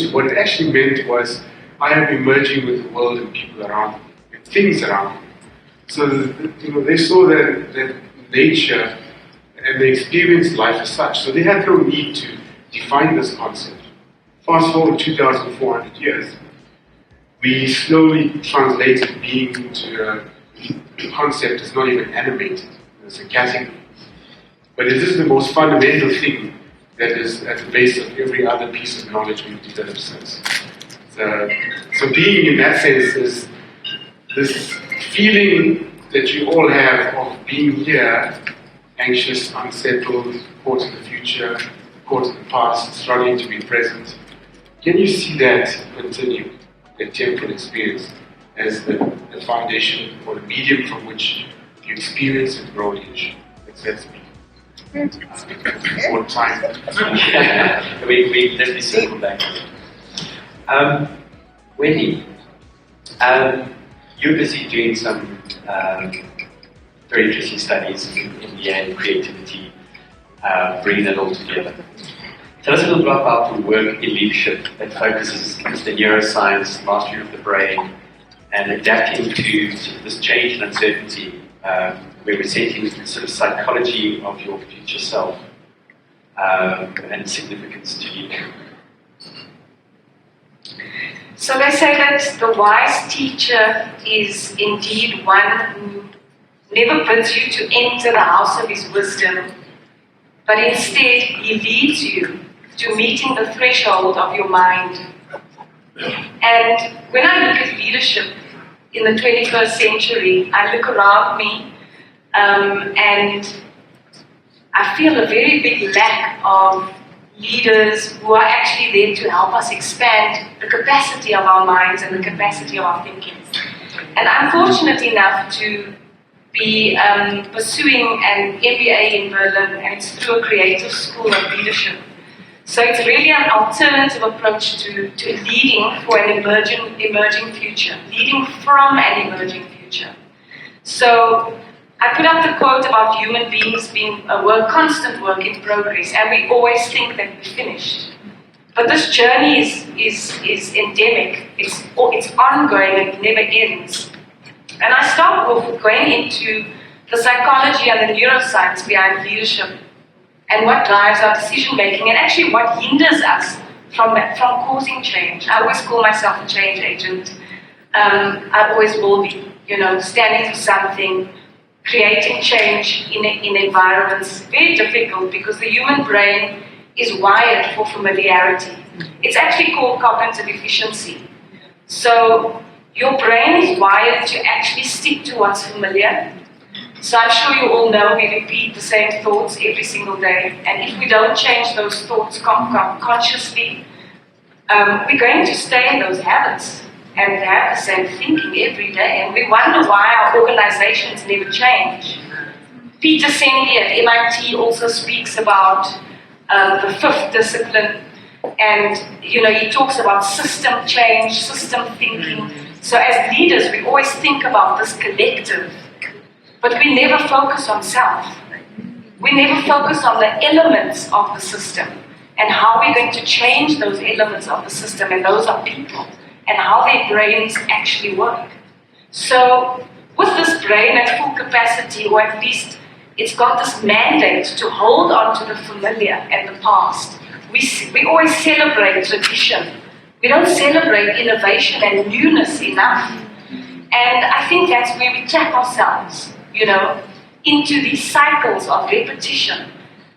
into. What it actually meant was, I am emerging with the world and people around me, and things around me. So they saw that nature, and they experienced life as such. So they had no need to define this concept. Fast forward 2,400 years, we slowly translated being into a concept that's not even animated. It's a category. But it is the most fundamental thing that is at the base of every other piece of knowledge we've developed since. So being in that sense is this feeling that you all have of being here, anxious, unsettled, caught in the future, caught in the past, struggling to be present. Can you see that continue, that temporal experience, as the foundation or the medium from which you experience and grow leadership? That's me. More time. we definitely circle back. Wendy, you're busy doing some very interesting studies in India and creativity, bringing it all together. Tell us a little bit about the work in leadership that focuses on the neuroscience, mastery of the brain, and adapting to this change and uncertainty, where we're setting sort of psychology of your future self and significance to you. So they say that the wise teacher is indeed one who never bids you to enter the house of his wisdom, but instead he leads you to meeting the threshold of your mind. And when I look at leadership in the 21st century, I look around me and I feel a very big lack of leaders who are actually there to help us expand the capacity of our minds and the capacity of our thinking. And I'm fortunate enough to be pursuing an MBA in Berlin, and it's through a creative school of leadership. So it's really an alternative approach to leading for an emerging future, leading from an emerging future. So I put up the quote about human beings being a constant work in progress, and we always think that we're finished. But this journey is endemic. It's ongoing and it never ends. And I start off going into the psychology and the neuroscience behind leadership, and what drives our decision making, and actually what hinders us from causing change. I always call myself a change agent. I always will be, standing for something, creating change in environments. Very difficult because the human brain is wired for familiarity. It's actually called cognitive efficiency. So your brain is wired to actually stick to what's familiar. So I'm sure you all know we repeat the same thoughts every single day, and if we don't change those thoughts consciously, we're going to stay in those habits and have the same thinking every day, and we wonder why our organizations never change. Peter Senge at MIT also speaks about the fifth discipline, and he talks about system change, system thinking. So as leaders, we always think about this collective, but we never focus on self. We never focus on the elements of the system and how we're going to change those elements of the system, and those are people, and how their brains actually work. So with this brain at full capacity, or at least it's got this mandate to hold on to the familiar and the past, we always celebrate tradition. We don't celebrate innovation and newness enough. And I think that's where we trap ourselves, into these cycles of repetition,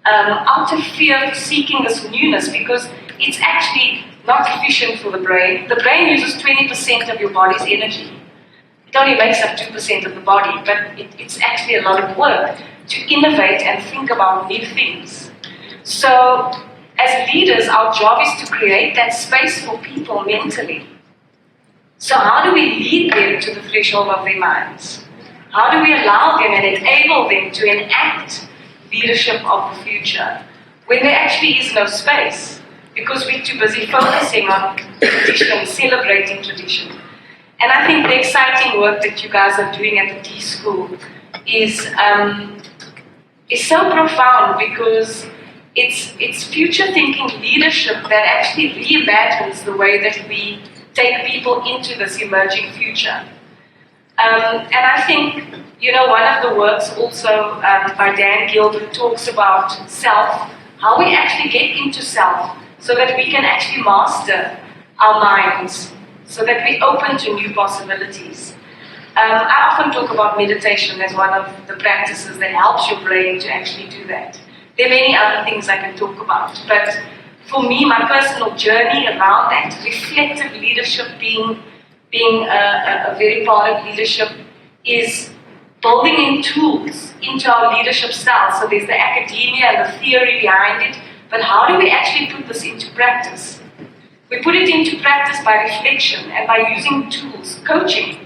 out of fear of seeking this newness, because it's actually not efficient for the brain. The brain uses 20% of your body's energy. It only makes up 2% of the body, but it's actually a lot of work to innovate and think about new things. So, as leaders, our job is to create that space for people mentally. So how do we lead them to the threshold of their minds? How do we allow them and enable them to enact leadership of the future when there actually is no space? Because we're too busy focusing on tradition, celebrating tradition. And I think the exciting work that you guys are doing at the T School is so profound, because It's future thinking leadership that actually reimagines the way that we take people into this emerging future. And I think, one of the works also by Dan Gilbert talks about self, how we actually get into self so that we can actually master our minds, so that we open to new possibilities. I often talk about meditation as one of the practices that helps your brain to actually do that. There are many other things I can talk about, but for me, my personal journey around that, reflective leadership being a very part of leadership, is building in tools into our leadership style. So there's the academia and the theory behind it, but how do we actually put this into practice? We put it into practice by reflection and by using tools, coaching.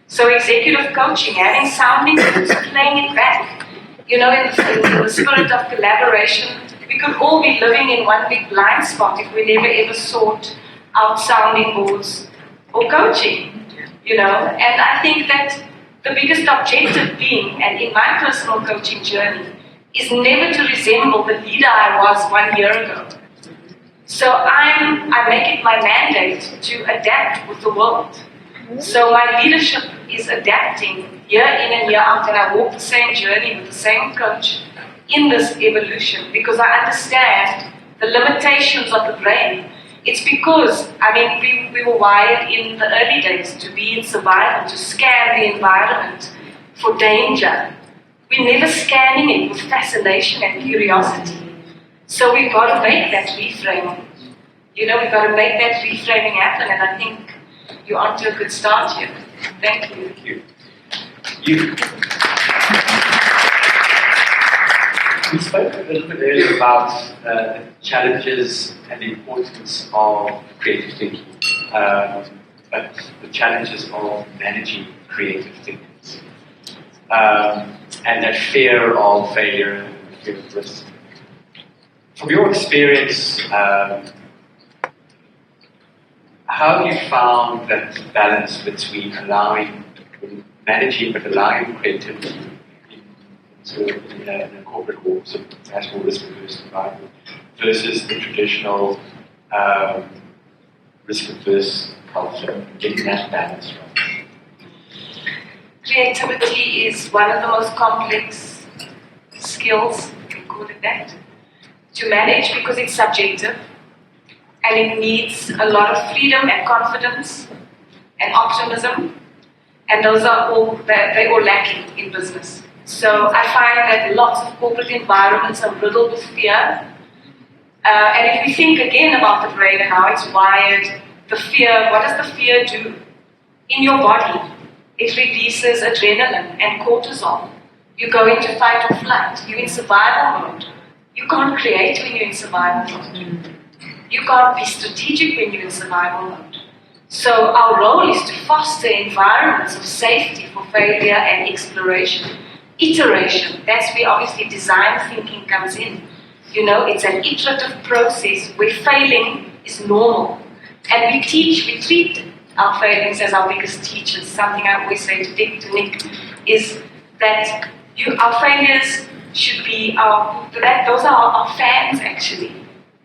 So executive coaching, having sounding tools, playing it back. In the spirit of collaboration, we could all be living in one big blind spot if we never ever sought out sounding boards or coaching, And I think that the biggest objective being, and in my personal coaching journey, is never to resemble the leader I was 1 year ago. So I make it my mandate to adapt with the world. So my leadership is adapting year in and year out, and I walk the same journey with the same coach in this evolution because I understand the limitations of the brain. It's because, we were wired in the early days to be in survival, to scan the environment for danger. We're never scanning it with fascination and curiosity. So we've got to make that reframing. We've got to make that reframing happen, and I think you're on to a good start here. Thank you. Thank you. We spoke a little bit earlier about the challenges and the importance of creative thinking, but the challenges of managing creative thinkers, and that fear of failure and fear of risk. From your experience, how have you found that balance between managing but allowing creativity in a corporate world, so perhaps more risk-averse environment, versus the traditional risk-averse culture, getting that balance right? Creativity is one of the most complex skills, we can call it that, to manage because it's subjective and it needs a lot of freedom and confidence and optimism, and those are all lacking in business. So I find that lots of corporate environments are riddled with fear. And if we think again about the brain and how it's wired, the fear, what does the fear do? In your body, it releases adrenaline and cortisol. You go into fight or flight. You're in survival mode. You can't create when you're in survival mode. You can't be strategic when you're in survival mode. So our role is to foster environments of safety for failure and exploration. Iteration, that's where obviously design thinking comes in. It's an iterative process where failing is normal. And we treat our failings as our biggest teachers. Something I always say to Nick, is that our failures should be those are our fans actually.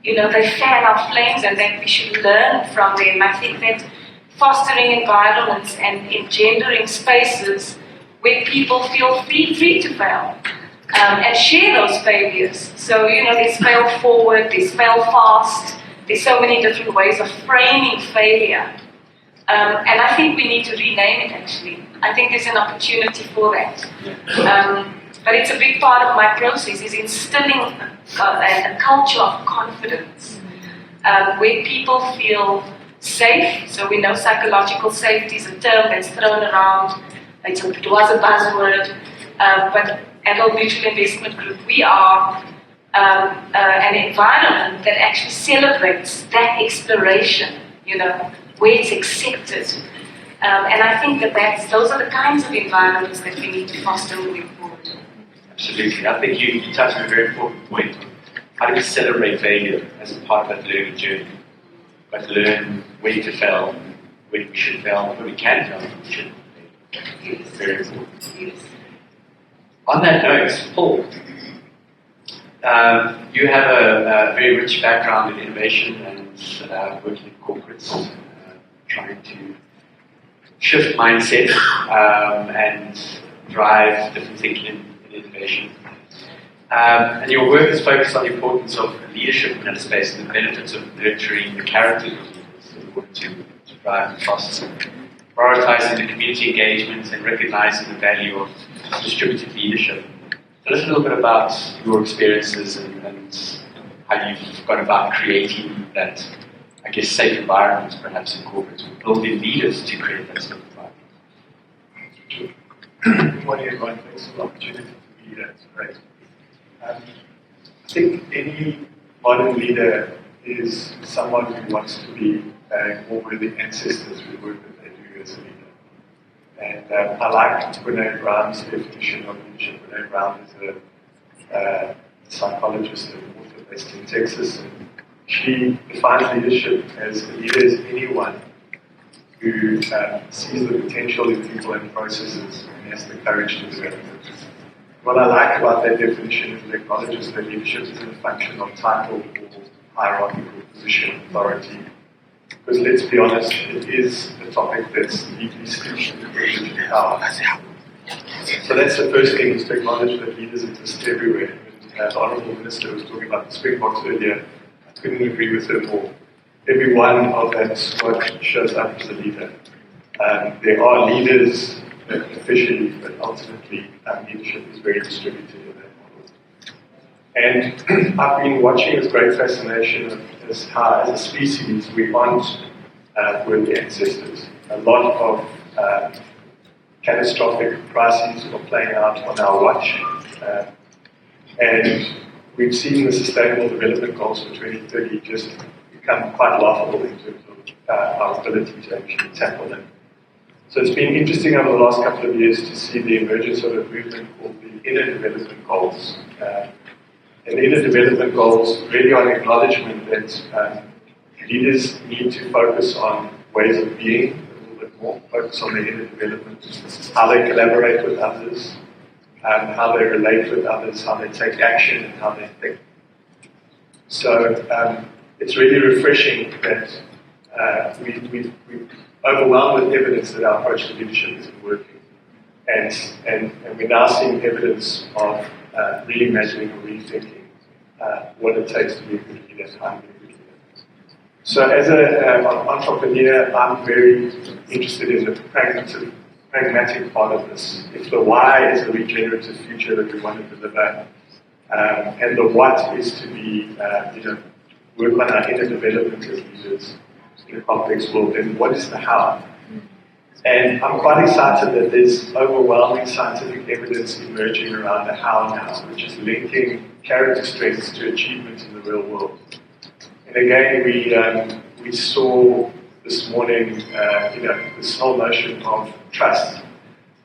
They fan our flames and that we should learn from them. I think that fostering environments and engendering spaces where people feel free to fail and share those failures. So, there's fail forward, there's fail fast, there's so many different ways of framing failure. And I think we need to rename it actually. I think there's an opportunity for that. But it's a big part of my process is instilling a culture of confidence where people feel safe. So we know psychological safety is a term that's thrown around. It was a buzzword, but at Old Mutual Investment Group, we are an environment that actually celebrates that exploration, where it's accepted. And I think that those are the kinds of environments that we need to foster moving forward. Absolutely. I think you touched on a very important point. How do we celebrate failure as a part of that learning journey? But learn when to fail, when we should fail, when we can fail, when we shouldn't fail. Yes. Very important. Yes. On that note, Paul, You have a very rich background in innovation and working in corporates, trying to shift mindset and drive different thinking in innovation. And your work is focused on the importance of leadership in that space and the benefits of nurturing the characters of leaders in order to drive the process, prioritizing the community engagement and recognizing the value of distributed leadership. Tell us a little bit about your experiences and how you've gone about creating that, I guess, safe environment, perhaps in corporates, or building leaders to create that safe environment. One everyone, thanks for the opportunity to be here. It's great. I think any modern leader is someone who wants to be more with the ancestors who work that they do as a leader. And I like Brene Brown's definition of leadership. Brene Brown is a psychologist and author based in Texas. And she defines leadership as a leader is anyone who sees the potential in people and processes and has the courage to develop it. What I like about that definition is it acknowledges that leadership isn't a function of title or hierarchical position, authority. Because let's be honest, it is a topic that's deeply steeped in privilege and power. So that's the first thing, is to acknowledge that leaders exist everywhere. And the Honourable Minister was talking about the Springboks earlier. I couldn't agree with her more. Every one of that squad shows up as a leader. There are leaders officially, but ultimately leadership is very distributed in that model. And I've been watching with great fascination of how, as a species, we aren't with the ancestors. A lot of catastrophic crises are playing out on our watch. And we've seen the Sustainable Development Goals for 2030 just become quite laughable in terms of our ability to actually tackle them. So it's been interesting over the last couple of years to see the emergence of a movement called the Inner Development Goals. And the Inner Development Goals really are an acknowledgement that leaders need to focus on ways of being a little bit more, focus on their inner development, how they collaborate with others, how they relate with others, how they take action, and how they think. So it's really refreshing that we're overwhelmed with evidence that our approach to leadership isn't working. And we're now seeing evidence of reimagining or rethinking what it takes to be a good leader and how to be a good leader. So as an entrepreneur, I'm very interested in the pragmatic part of this. If the why is a regenerative future that we want to deliver, and the what is to be, work on our inner development as leaders in a complex world, then what is the how? And I'm quite excited that there's overwhelming scientific evidence emerging around the how now, which is linking character strengths to achievement in the real world. And again, we saw this morning, this whole notion of trust.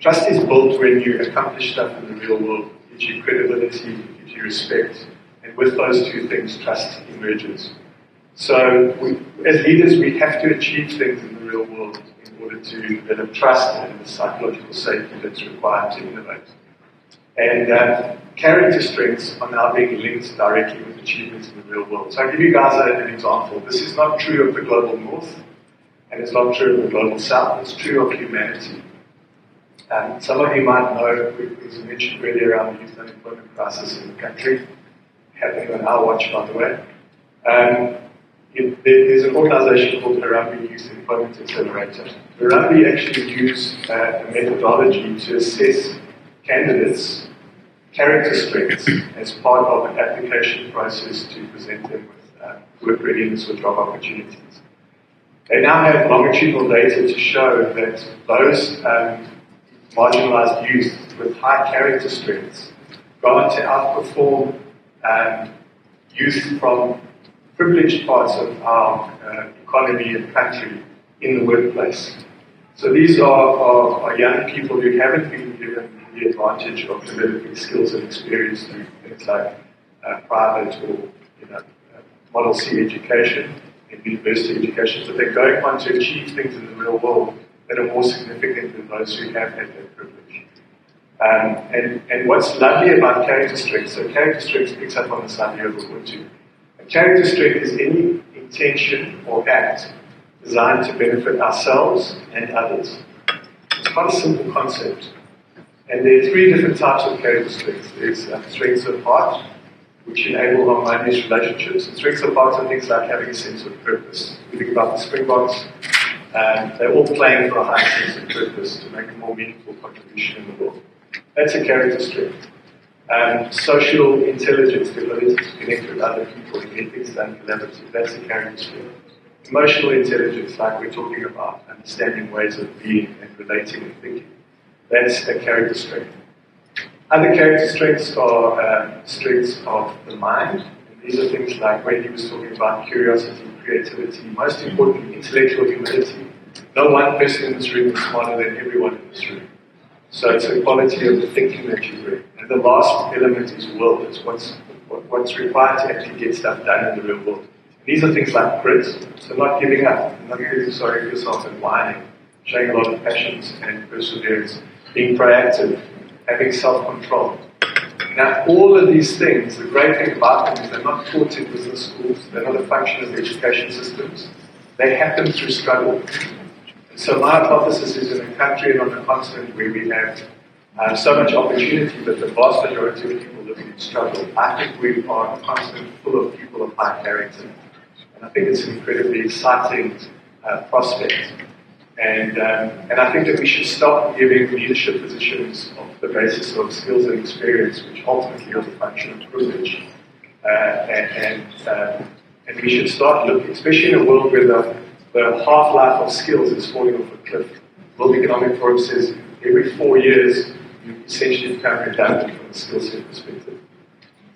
Trust is built when you accomplish stuff in the real world. It gives you credibility, it gives you respect. And with those two things, trust emerges. So as leaders, we have to achieve things in the real world in order to develop trust and the psychological safety that's required to innovate. And character strengths are now being linked directly with achievements in the real world. So I'll give you guys an example. This is not true of the global north, and it's not true of the global south. It's true of humanity. Some of you might know, it was mentioned earlier around the youth unemployment crisis in the country, happening on our watch, by the way. There's an organization called Harambee Youth Employment Accelerator. Harambee actually use a methodology to assess candidates' character strengths as part of an application process to present them with work readiness or job opportunities. They now have longitudinal data to show that those marginalized youth with high character strengths go on to outperform youth from privileged parts of our economy and country in the workplace. So these are young people who haven't been given the advantage of developing skills and experience through things like private or Model C education and university education, but they're going on to achieve things in the real world that are more significant than those who have had that privilege. And what's lovely about character strength, so character strength picks up on this idea of Ubuntu. A character strength is any intention or act designed to benefit ourselves and others. It's quite a simple concept. And there are three different types of character strengths. There's strengths of heart, which enable harmonious relationships. And strengths of heart are things like having a sense of purpose. If you think about the Springboks, they're all playing for a high sense of purpose to make a more meaningful contribution in the world. That's a character strength. Social intelligence, the ability to connect with other people and get things done collaboratively, that's a character strength. Emotional intelligence, like we're talking about, understanding ways of being and relating and thinking, that's a character strength. Other character strengths are strengths of the mind. And these are things like when he was talking about curiosity, creativity, most importantly, intellectual humility. No one person in this room is smarter than everyone in this room. So it's the quality of the thinking that you bring. And the last element is will. It's what's required to actually get stuff done in the real world. These are things like grit, so not giving up, not feeling sorry for yourself and whining, showing a lot of passions and perseverance, being proactive, having self-control. Now, all of these things, the great thing about them is they're not taught in business schools, they're not a function of education systems, they happen through struggle. And so my hypothesis is in a country and on a continent where we have so much opportunity, but the vast majority of people living in struggle, I think we are a continent full of people of high character. And I think it's an incredibly exciting prospect. And I think that we should stop giving leadership positions on the basis of skills and experience, which ultimately are the function of privilege. And we should start looking, especially in a world where the half-life of skills is falling off a cliff. World Economic Forum says every 4 years you essentially become redundant from a skill set perspective.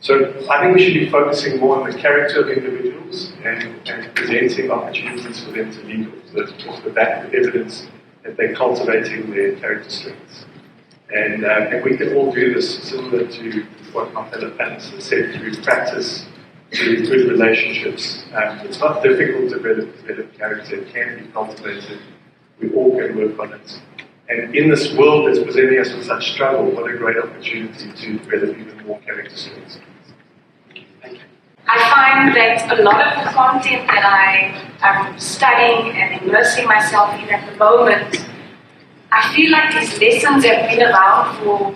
So I think we should be focusing more on the character of individuals and presenting opportunities for them to lead off the back of evidence that they're cultivating their character strengths. And we can all do this similar to what my fellow panelists have said, through practice, through good relationships. It's not difficult to develop character, it can be cultivated. We all can work on it. And in this world that's presenting us with such struggle, what a great opportunity to develop even more character strengths. I find that a lot of the content that I am studying and immersing myself in at the moment, I feel like these lessons have been around for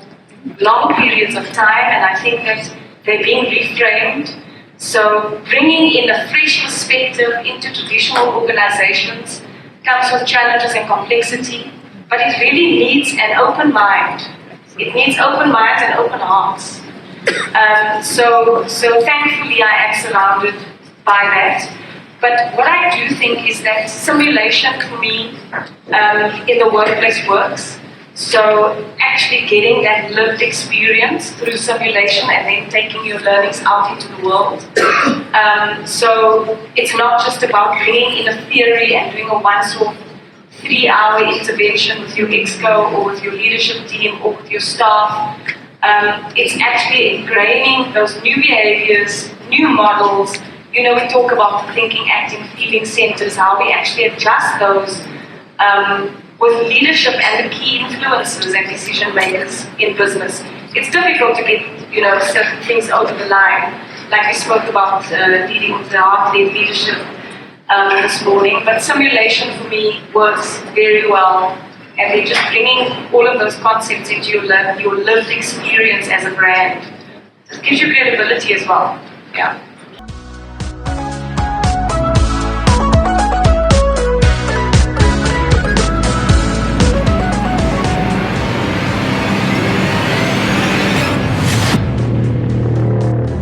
long periods of time, and I think that they're being reframed. So bringing in a fresh perspective into traditional organizations comes with challenges and complexity, but it really needs an open mind. It needs open minds and open hearts. So thankfully I am surrounded by that. But what I do think is that simulation for me in the workplace works. So actually getting that lived experience through simulation and then taking your learnings out into the world. So it's not just about bringing in a theory and doing a once-off 3-hour intervention with your exco or with your leadership team or with your staff. It's actually ingraining those new behaviors, new models. You know, we talk about the thinking, acting, feeling centers, how we actually adjust those with leadership and the key influencers and decision makers in business. It's difficult to get, certain things over the line, like we spoke about leading with the heart-led leadership this morning. But simulation for me works very well, and they're just bringing all of those concepts into your lived experience as a brand. It gives you credibility as well. Yeah.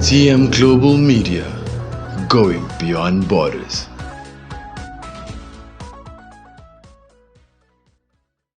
TM Global Media, going beyond borders.